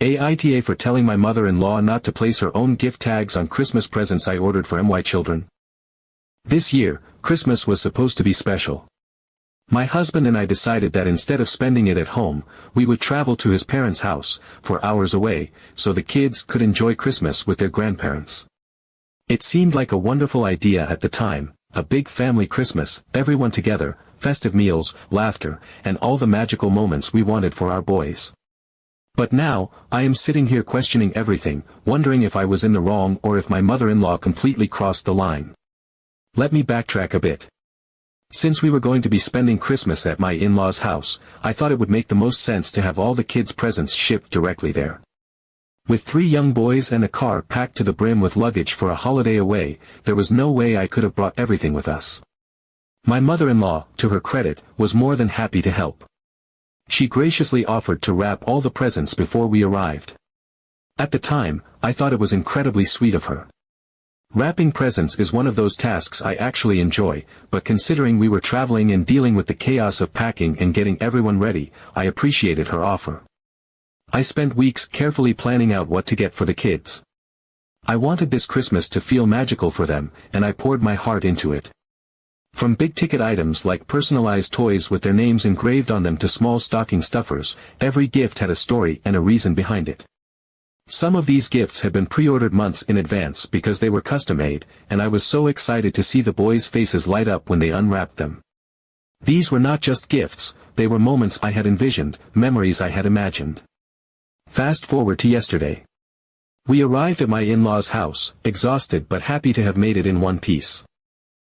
AITA for telling my mother-in-law not to place her own gift tags on Christmas presents I ordered for my children. This year, Christmas was supposed to be special. My husband and I decided that instead of spending it at home, we would travel to his parents' house, 4 hours away, so the kids could enjoy Christmas with their grandparents. It seemed like a wonderful idea at the time, a big family Christmas, everyone together, festive meals, laughter, and all the magical moments we wanted for our boys. But now, I am sitting here questioning everything, wondering if I was in the wrong or if my mother-in-law completely crossed the line. Let me backtrack a bit. Since we were going to be spending Christmas at my in-laws' house, I thought it would make the most sense to have all the kids' presents shipped directly there. With 3 young boys and a car packed to the brim with luggage for a holiday away, there was no way I could have brought everything with us. My mother-in-law, to her credit, was more than happy to help. She graciously offered to wrap all the presents before we arrived. At the time, I thought it was incredibly sweet of her. Wrapping presents is one of those tasks I actually enjoy, but considering we were traveling and dealing with the chaos of packing and getting everyone ready, I appreciated her offer. I spent weeks carefully planning out what to get for the kids. I wanted this Christmas to feel magical for them, and I poured my heart into it. From big-ticket items like personalized toys with their names engraved on them to small stocking stuffers, every gift had a story and a reason behind it. Some of these gifts had been pre-ordered months in advance because they were custom-made, and I was so excited to see the boys' faces light up when they unwrapped them. These were not just gifts, they were moments I had envisioned, memories I had imagined. Fast forward to yesterday. We arrived at my in-laws' house, exhausted but happy to have made it in one piece.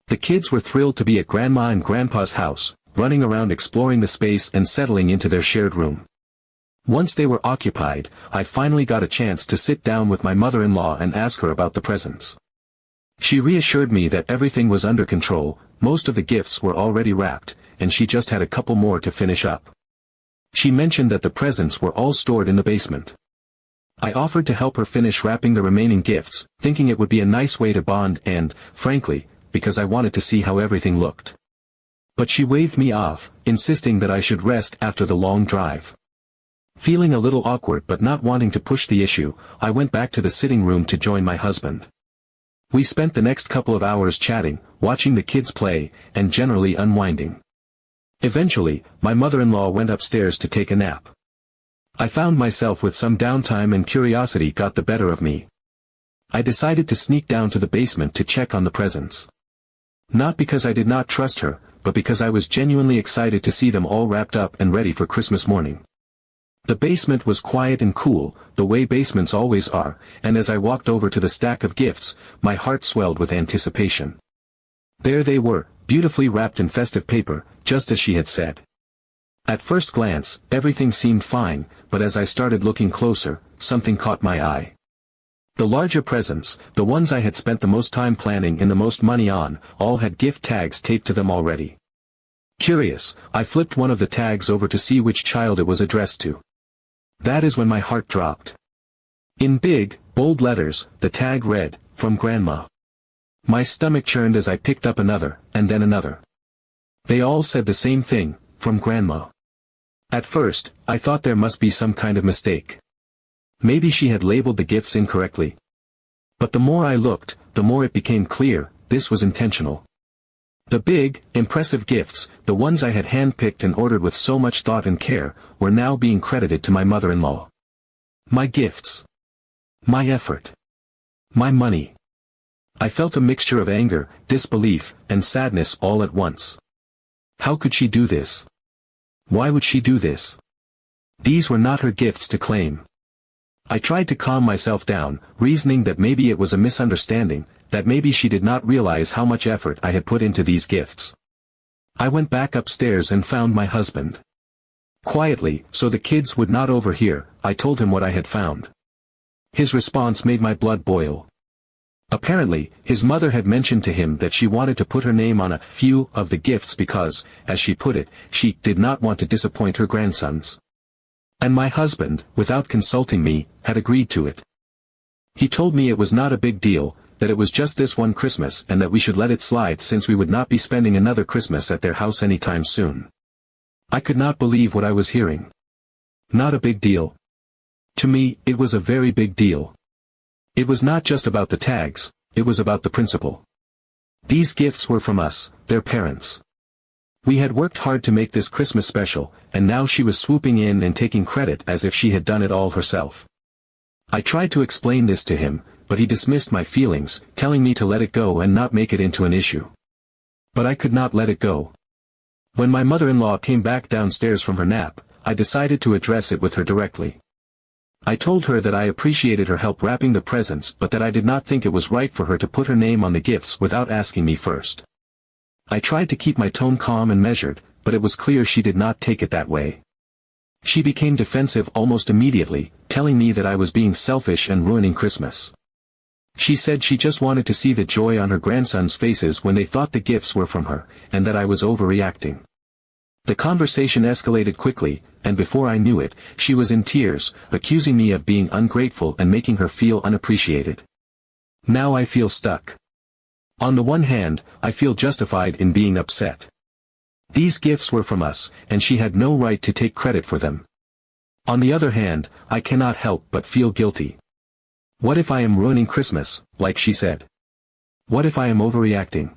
The kids were thrilled to be at Grandma and Grandpa's house, running around exploring the space and settling into their shared room. Once they were occupied, I finally got a chance to sit down with my mother-in-law and ask her about the presents. She reassured me that everything was under control, most of the gifts were already wrapped, and she just had a couple more to finish up. She mentioned that the presents were all stored in the basement. I offered to help her finish wrapping the remaining gifts, thinking it would be a nice way to bond and, frankly, because I wanted to see how everything looked. But she waved me off, insisting that I should rest after the long drive. Feeling a little awkward but not wanting to push the issue, I went back to the sitting room to join my husband. We spent the next couple of hours chatting, watching the kids play, and generally unwinding. Eventually, my mother-in-law went upstairs to take a nap. I found myself with some downtime and curiosity got the better of me. I decided to sneak down to the basement to check on the presents. Not because I did not trust her, but because I was genuinely excited to see them all wrapped up and ready for Christmas morning. The basement was quiet and cool, the way basements always are, and as I walked over to the stack of gifts, my heart swelled with anticipation. There they were, beautifully wrapped in festive paper, just as she had said. At first glance, everything seemed fine, but as I started looking closer, something caught my eye. The larger presents, the ones I had spent the most time planning and the most money on, all had gift tags taped to them already. Curious, I flipped one of the tags over to see which child it was addressed to. That is when my heart dropped. In big, bold letters, the tag read, "From Grandma." My stomach churned as I picked up another, and then another. They all said the same thing, "From Grandma." At first, I thought there must be some kind of mistake. Maybe she had labeled the gifts incorrectly. But the more I looked, the more it became clear, this was intentional. The big, impressive gifts, the ones I had handpicked and ordered with so much thought and care, were now being credited to my mother-in-law. My gifts. My effort. My money. I felt a mixture of anger, disbelief, and sadness all at once. How could she do this? Why would she do this? These were not her gifts to claim. I tried to calm myself down, reasoning that maybe it was a misunderstanding, that maybe she did not realize how much effort I had put into these gifts. I went back upstairs and found my husband. Quietly, so the kids would not overhear, I told him what I had found. His response made my blood boil. Apparently, his mother had mentioned to him that she wanted to put her name on a few of the gifts because, as she put it, she did not want to disappoint her grandsons. And my husband, without consulting me, had agreed to it. He told me it was not a big deal, that it was just this one Christmas and that we should let it slide since we would not be spending another Christmas at their house anytime soon. I could not believe what I was hearing. Not a big deal. To me, it was a very big deal. It was not just about the tags, it was about the principle. These gifts were from us, their parents. We had worked hard to make this Christmas special, and now she was swooping in and taking credit as if she had done it all herself. I tried to explain this to him, but he dismissed my feelings, telling me to let it go and not make it into an issue. But I could not let it go. When my mother-in-law came back downstairs from her nap, I decided to address it with her directly. I told her that I appreciated her help wrapping the presents but that I did not think it was right for her to put her name on the gifts without asking me first. I tried to keep my tone calm and measured, but it was clear she did not take it that way. She became defensive almost immediately, telling me that I was being selfish and ruining Christmas. She said she just wanted to see the joy on her grandsons' faces when they thought the gifts were from her, and that I was overreacting. The conversation escalated quickly, and before I knew it, she was in tears, accusing me of being ungrateful and making her feel unappreciated. Now I feel stuck. On the one hand, I feel justified in being upset. These gifts were from us, and she had no right to take credit for them. On the other hand, I cannot help but feel guilty. What if I am ruining Christmas, like she said? What if I am overreacting?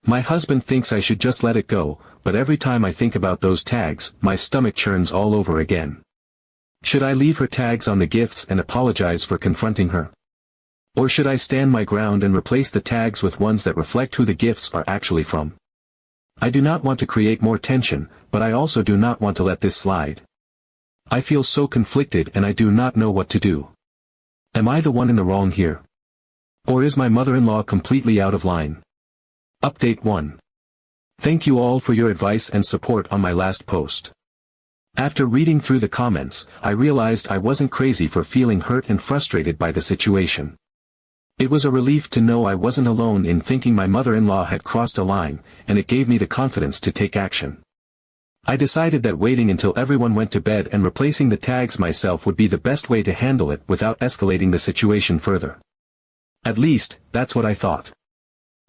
My husband thinks I should just let it go, but every time I think about those tags, my stomach churns all over again. Should I leave her tags on the gifts and apologize for confronting her? Or should I stand my ground and replace the tags with ones that reflect who the gifts are actually from? I do not want to create more tension, but I also do not want to let this slide. I feel so conflicted and I do not know what to do. Am I the one in the wrong here? Or is my mother-in-law completely out of line? Update 1. Thank you all for your advice and support on my last post. After reading through the comments, I realized I wasn't crazy for feeling hurt and frustrated by the situation. It was a relief to know I wasn't alone in thinking my mother-in-law had crossed a line, and it gave me the confidence to take action. I decided that waiting until everyone went to bed and replacing the tags myself would be the best way to handle it without escalating the situation further. At least, that's what I thought.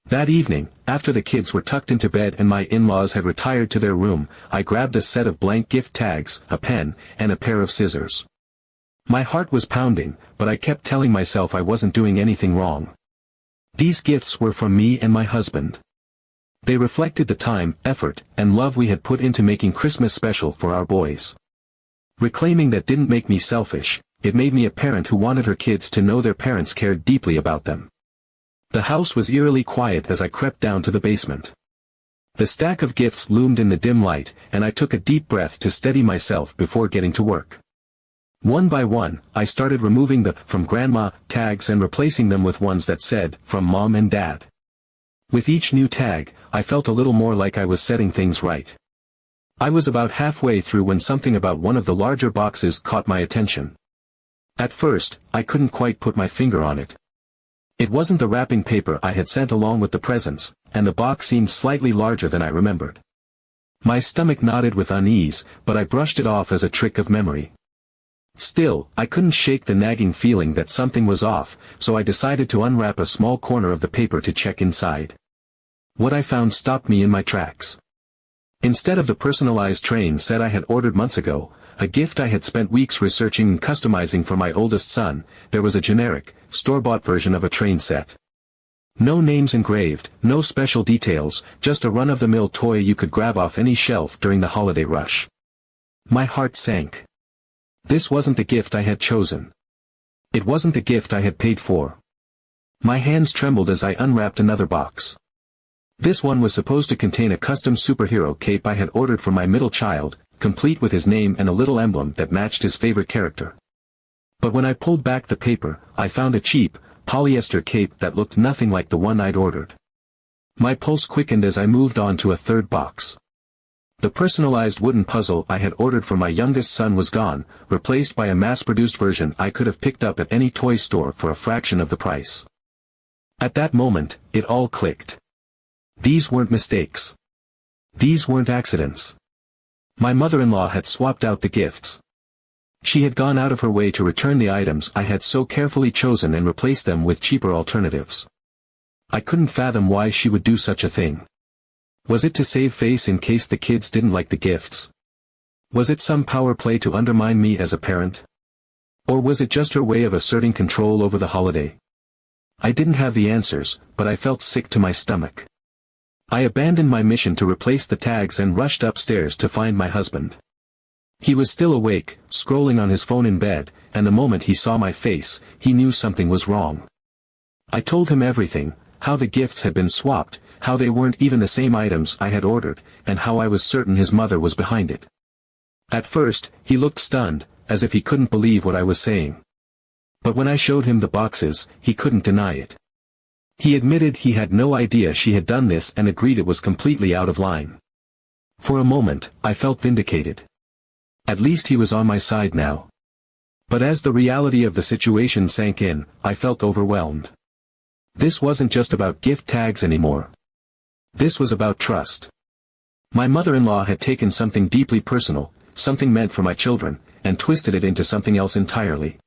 That evening, after the kids were tucked into bed and my in-laws had retired to their room, I grabbed a set of blank gift tags, a pen, and a pair of scissors. My heart was pounding, but I kept telling myself I wasn't doing anything wrong. These gifts were from me and my husband. They reflected the time, effort, and love we had put into making Christmas special for our boys. Reclaiming that didn't make me selfish, it made me a parent who wanted her kids to know their parents cared deeply about them. The house was eerily quiet as I crept down to the basement. The stack of gifts loomed in the dim light, and I took a deep breath to steady myself before getting to work. One by one, I started removing the "from Grandma" tags and replacing them with ones that said, "from Mom and Dad." With each new tag, I felt a little more like I was setting things right. I was about halfway through when something about one of the larger boxes caught my attention. At first, I couldn't quite put my finger on it. It wasn't the wrapping paper I had sent along with the presents, and the box seemed slightly larger than I remembered. My stomach knotted with unease, but I brushed it off as a trick of memory. Still, I couldn't shake the nagging feeling that something was off, so I decided to unwrap a small corner of the paper to check inside. What I found stopped me in my tracks. Instead of the personalized train set I had ordered months ago, a gift I had spent weeks researching and customizing for my oldest son, there was a generic, store-bought version of a train set. No names engraved, no special details, just a run-of-the-mill toy you could grab off any shelf during the holiday rush. My heart sank. This wasn't the gift I had chosen. It wasn't the gift I had paid for. My hands trembled as I unwrapped another box. This one was supposed to contain a custom superhero cape I had ordered for my middle child, complete with his name and a little emblem that matched his favorite character. But when I pulled back the paper, I found a cheap, polyester cape that looked nothing like the one I'd ordered. My pulse quickened as I moved on to a third box. The personalized wooden puzzle I had ordered for my youngest son was gone, replaced by a mass-produced version I could have picked up at any toy store for a fraction of the price. At that moment, it all clicked. These weren't mistakes. These weren't accidents. My mother-in-law had swapped out the gifts. She had gone out of her way to return the items I had so carefully chosen and replace them with cheaper alternatives. I couldn't fathom why she would do such a thing. Was it to save face in case the kids didn't like the gifts? Was it some power play to undermine me as a parent? Or was it just her way of asserting control over the holiday? I didn't have the answers, but I felt sick to my stomach. I abandoned my mission to replace the tags and rushed upstairs to find my husband. He was still awake, scrolling on his phone in bed, and the moment he saw my face, he knew something was wrong. I told him everything, how the gifts had been swapped, how they weren't even the same items I had ordered, and how I was certain his mother was behind it. At first, he looked stunned, as if he couldn't believe what I was saying. But when I showed him the boxes, he couldn't deny it. He admitted he had no idea she had done this and agreed it was completely out of line. For a moment, I felt vindicated. At least he was on my side now. But as the reality of the situation sank in, I felt overwhelmed. This wasn't just about gift tags anymore. This was about trust. My mother-in-law had taken something deeply personal, something meant for my children, and twisted it into something else entirely.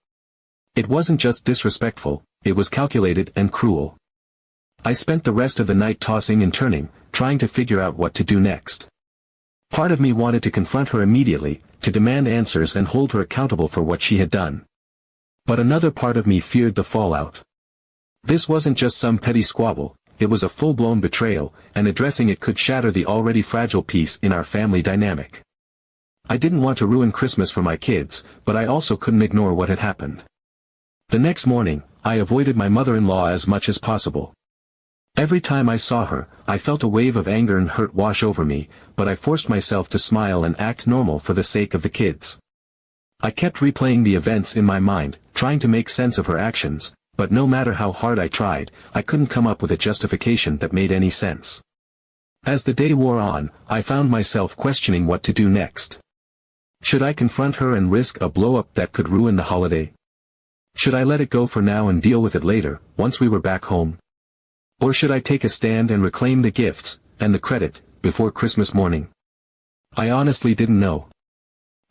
It wasn't just disrespectful, it was calculated and cruel. I spent the rest of the night tossing and turning, trying to figure out what to do next. Part of me wanted to confront her immediately, to demand answers and hold her accountable for what she had done. But another part of me feared the fallout. This wasn't just some petty squabble, it was a full-blown betrayal, and addressing it could shatter the already fragile peace in our family dynamic. I didn't want to ruin Christmas for my kids, but I also couldn't ignore what had happened. The next morning, I avoided my mother-in-law as much as possible. Every time I saw her, I felt a wave of anger and hurt wash over me, but I forced myself to smile and act normal for the sake of the kids. I kept replaying the events in my mind, trying to make sense of her actions, but no matter how hard I tried, I couldn't come up with a justification that made any sense. As the day wore on, I found myself questioning what to do next. Should I confront her and risk a blow-up that could ruin the holiday? Should I let it go for now and deal with it later, once we were back home? Or should I take a stand and reclaim the gifts, and the credit, before Christmas morning? I honestly didn't know.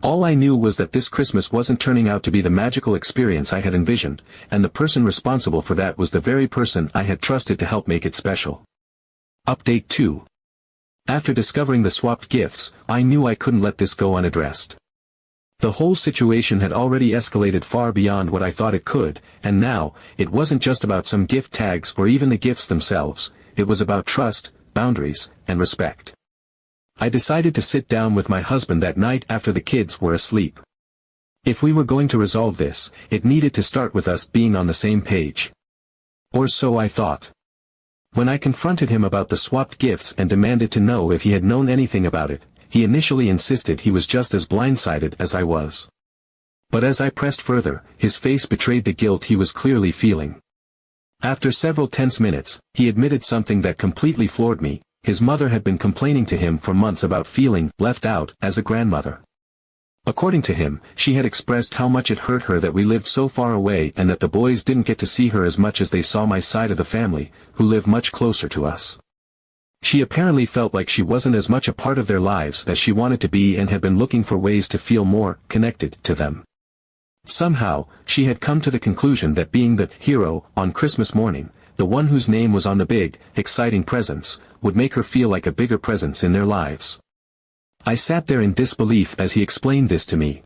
All I knew was that this Christmas wasn't turning out to be the magical experience I had envisioned, and the person responsible for that was the very person I had trusted to help make it special. Update 2. After discovering the swapped gifts, I knew I couldn't let this go unaddressed. The whole situation had already escalated far beyond what I thought it could, and now, it wasn't just about some gift tags or even the gifts themselves, it was about trust, boundaries, and respect. I decided to sit down with my husband that night after the kids were asleep. If we were going to resolve this, it needed to start with us being on the same page. Or so I thought. When I confronted him about the swapped gifts and demanded to know if he had known anything about it, he initially insisted he was just as blindsided as I was. But as I pressed further, his face betrayed the guilt he was clearly feeling. After several tense minutes, he admitted something that completely floored me: his mother had been complaining to him for months about feeling left out as a grandmother. According to him, she had expressed how much it hurt her that we lived so far away and that the boys didn't get to see her as much as they saw my side of the family, who live much closer to us. She apparently felt like she wasn't as much a part of their lives as she wanted to be and had been looking for ways to feel more connected to them. Somehow, she had come to the conclusion that being the hero on Christmas morning, the one whose name was on the big, exciting presents, would make her feel like a bigger presence in their lives. I sat there in disbelief as he explained this to me.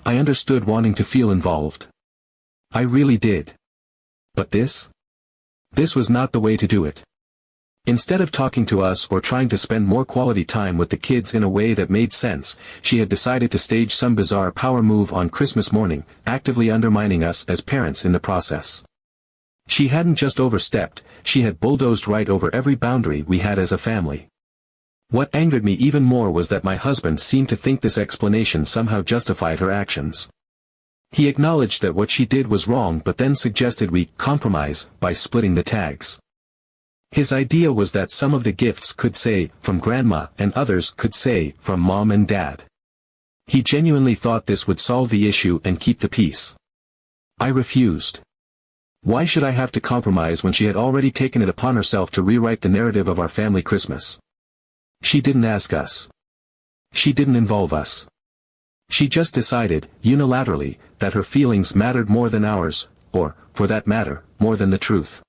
I understood wanting to feel involved. I really did. But this was not the way to do it. Instead of talking to us or trying to spend more quality time with the kids in a way that made sense, she had decided to stage some bizarre power move on Christmas morning, actively undermining us as parents in the process. She hadn't just overstepped, she had bulldozed right over every boundary we had as a family. What angered me even more was that my husband seemed to think this explanation somehow justified her actions. He acknowledged that what she did was wrong but then suggested we compromise by splitting the tags. His idea was that some of the gifts could say, from Grandma, and others could say, from Mom and Dad. He genuinely thought this would solve the issue and keep the peace. I refused. Why should I have to compromise when she had already taken it upon herself to rewrite the narrative of our family Christmas? She didn't ask us. She didn't involve us. She just decided, unilaterally, that her feelings mattered more than ours, or, for that matter, more than the truth.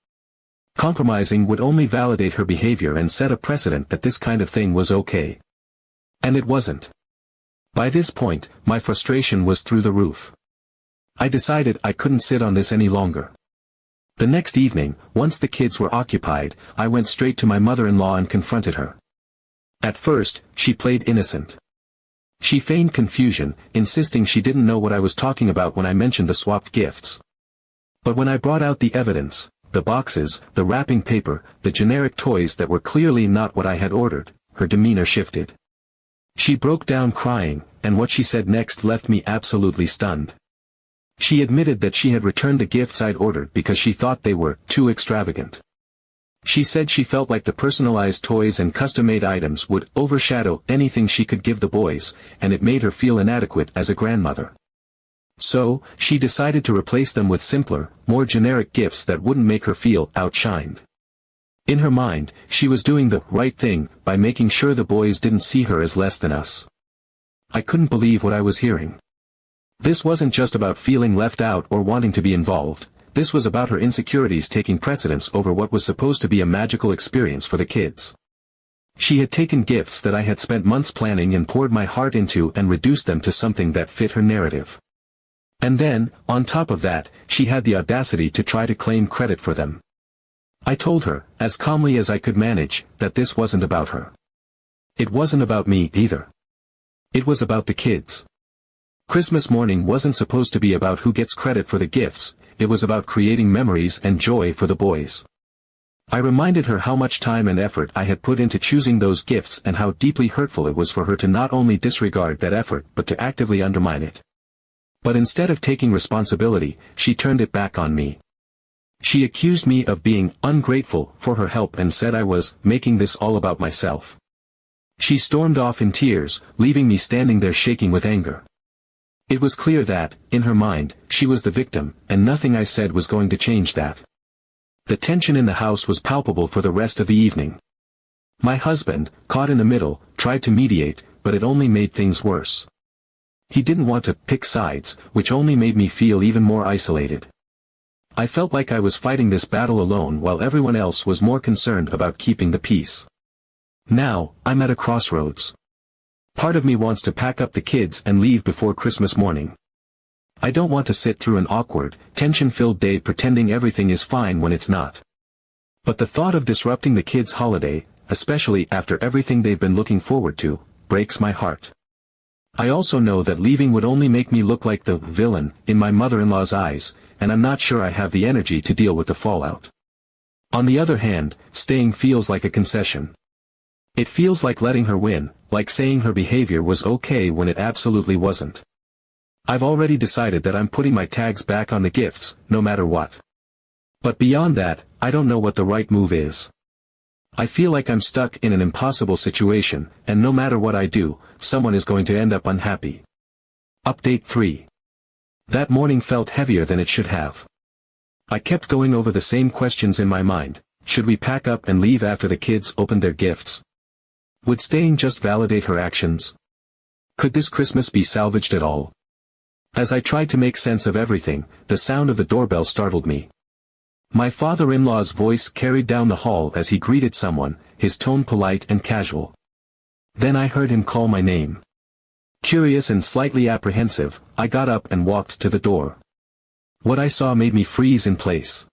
Compromising would only validate her behavior and set a precedent that this kind of thing was okay. And it wasn't. By this point, my frustration was through the roof. I decided I couldn't sit on this any longer. The next evening, once the kids were occupied, I went straight to my mother-in-law and confronted her. At first, she played innocent. She feigned confusion, insisting she didn't know what I was talking about when I mentioned the swapped gifts. But when I brought out the evidence, the boxes, the wrapping paper, the generic toys that were clearly not what I had ordered, her demeanor shifted. She broke down crying, and what she said next left me absolutely stunned. She admitted that she had returned the gifts I'd ordered because she thought they were too extravagant. She said she felt like the personalized toys and custom-made items would overshadow anything she could give the boys, and it made her feel inadequate as a grandmother. So, she decided to replace them with simpler, more generic gifts that wouldn't make her feel outshined. In her mind, she was doing the right thing by making sure the boys didn't see her as less than us. I couldn't believe what I was hearing. This wasn't just about feeling left out or wanting to be involved, this was about her insecurities taking precedence over what was supposed to be a magical experience for the kids. She had taken gifts that I had spent months planning and poured my heart into and reduced them to something that fit her narrative. And then, on top of that, she had the audacity to try to claim credit for them. I told her, as calmly as I could manage, that this wasn't about her. It wasn't about me either. It was about the kids. Christmas morning wasn't supposed to be about who gets credit for the gifts, it was about creating memories and joy for the boys. I reminded her how much time and effort I had put into choosing those gifts and how deeply hurtful it was for her to not only disregard that effort but to actively undermine it. But instead of taking responsibility, she turned it back on me. She accused me of being ungrateful for her help and said I was making this all about myself. She stormed off in tears, leaving me standing there shaking with anger. It was clear that, in her mind, she was the victim, and nothing I said was going to change that. The tension in the house was palpable for the rest of the evening. My husband, caught in the middle, tried to mediate, but it only made things worse. He didn't want to pick sides, which only made me feel even more isolated. I felt like I was fighting this battle alone while everyone else was more concerned about keeping the peace. Now, I'm at a crossroads. Part of me wants to pack up the kids and leave before Christmas morning. I don't want to sit through an awkward, tension-filled day pretending everything is fine when it's not. But the thought of disrupting the kids' holiday, especially after everything they've been looking forward to, breaks my heart. I also know that leaving would only make me look like the villain in my mother-in-law's eyes, and I'm not sure I have the energy to deal with the fallout. On the other hand, staying feels like a concession. It feels like letting her win, like saying her behavior was okay when it absolutely wasn't. I've already decided that I'm putting my tags back on the gifts, no matter what. But beyond that, I don't know what the right move is. I feel like I'm stuck in an impossible situation, and no matter what I do, someone is going to end up unhappy. Update 3. That morning felt heavier than it should have. I kept going over the same questions in my mind. Should we pack up and leave after the kids opened their gifts? Would staying just validate her actions? Could this Christmas be salvaged at all? As I tried to make sense of everything, the sound of the doorbell startled me. My father-in-law's voice carried down the hall as he greeted someone, his tone polite and casual. Then I heard him call my name. Curious and slightly apprehensive, I got up and walked to the door. What I saw made me freeze in place.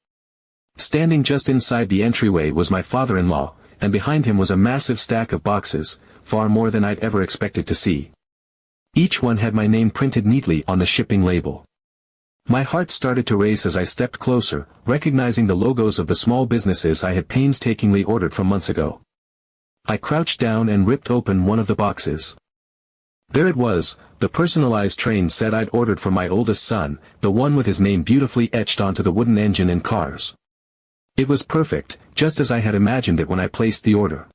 Standing just inside the entryway was my father-in-law, and behind him was a massive stack of boxes, far more than I'd ever expected to see. Each one had my name printed neatly on the shipping label. My heart started to race as I stepped closer, recognizing the logos of the small businesses I had painstakingly ordered from months ago. I crouched down and ripped open one of the boxes. There it was, the personalized train set I'd ordered for my oldest son, the one with his name beautifully etched onto the wooden engine and cars. It was perfect, just as I had imagined it when I placed the order.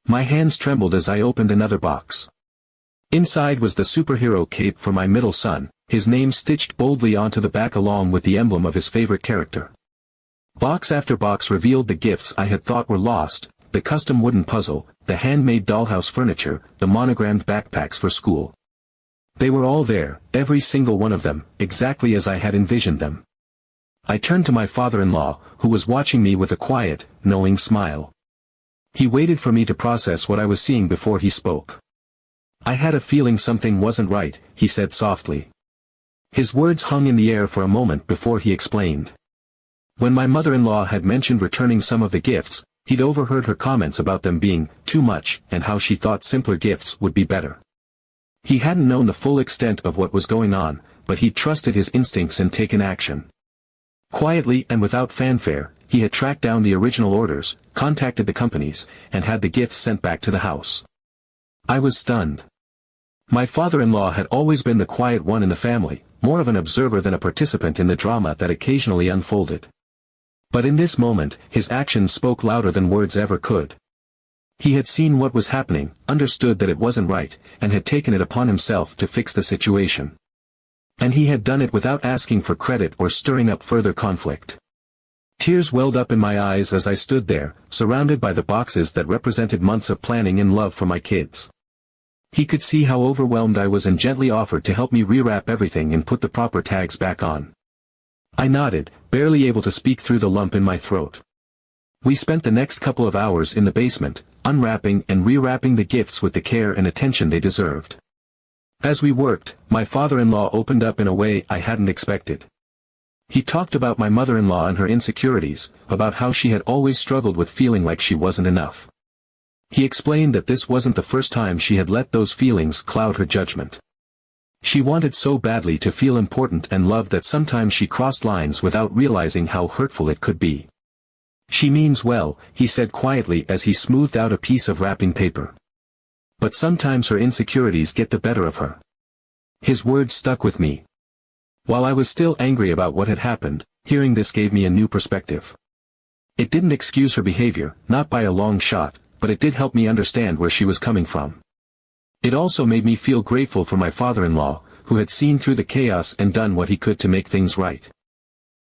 My hands trembled as I opened another box. Inside was the superhero cape for my middle son, his name stitched boldly onto the back along with the emblem of his favorite character. Box after box revealed the gifts I had thought were lost, the custom wooden puzzle, the handmade dollhouse furniture, the monogrammed backpacks for school. They were all there, every single one of them, exactly as I had envisioned them. I turned to my father-in-law, who was watching me with a quiet, knowing smile. He waited for me to process what I was seeing before he spoke. I had a feeling something wasn't right, he said softly. His words hung in the air for a moment before he explained. When my mother-in-law had mentioned returning some of the gifts, he'd overheard her comments about them being too much and how she thought simpler gifts would be better. He hadn't known the full extent of what was going on, but he'd trusted his instincts and taken action. Quietly and without fanfare, he had tracked down the original orders, contacted the companies, and had the gifts sent back to the house. I was stunned. My father-in-law had always been the quiet one in the family, more of an observer than a participant in the drama that occasionally unfolded. But in this moment, his actions spoke louder than words ever could. He had seen what was happening, understood that it wasn't right, and had taken it upon himself to fix the situation. And he had done it without asking for credit or stirring up further conflict. Tears welled up in my eyes as I stood there, surrounded by the boxes that represented months of planning and love for my kids. He could see how overwhelmed I was and gently offered to help me rewrap everything and put the proper tags back on. I nodded, barely able to speak through the lump in my throat. We spent the next couple of hours in the basement, unwrapping and rewrapping the gifts with the care and attention they deserved. As we worked, my father-in-law opened up in a way I hadn't expected. He talked about my mother-in-law and her insecurities, about how she had always struggled with feeling like she wasn't enough. He explained that this wasn't the first time she had let those feelings cloud her judgment. She wanted so badly to feel important and loved that sometimes she crossed lines without realizing how hurtful it could be. She means well, he said quietly as he smoothed out a piece of wrapping paper. But sometimes her insecurities get the better of her. His words stuck with me. While I was still angry about what had happened, hearing this gave me a new perspective. It didn't excuse her behavior, not by a long shot, but it did help me understand where she was coming from. It also made me feel grateful for my father-in-law, who had seen through the chaos and done what he could to make things right.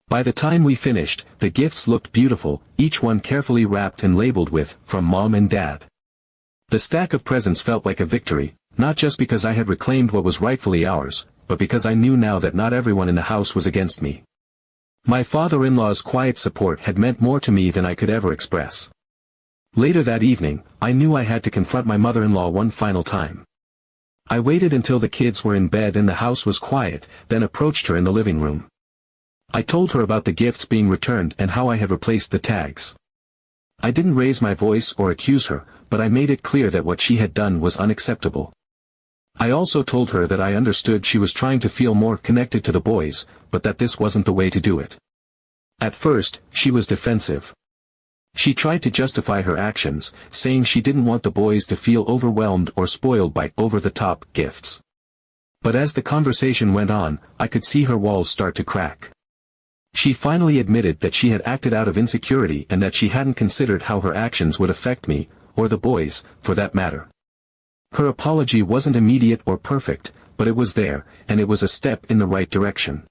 By the time we finished, the gifts looked beautiful, each one carefully wrapped and labeled with, "From Mom and Dad." The stack of presents felt like a victory, not just because I had reclaimed what was rightfully ours, but because I knew now that not everyone in the house was against me. My father-in-law's quiet support had meant more to me than I could ever express. Later that evening, I knew I had to confront my mother-in-law one final time. I waited until the kids were in bed and the house was quiet, then approached her in the living room. I told her about the gifts being returned and how I had replaced the tags. I didn't raise my voice or accuse her, but I made it clear that what she had done was unacceptable. I also told her that I understood she was trying to feel more connected to the boys, but that this wasn't the way to do it. At first, she was defensive. She tried to justify her actions, saying she didn't want the boys to feel overwhelmed or spoiled by over-the-top gifts. But as the conversation went on, I could see her walls start to crack. She finally admitted that she had acted out of insecurity and that she hadn't considered how her actions would affect me, or the boys, for that matter. Her apology wasn't immediate or perfect, but it was there, and it was a step in the right direction.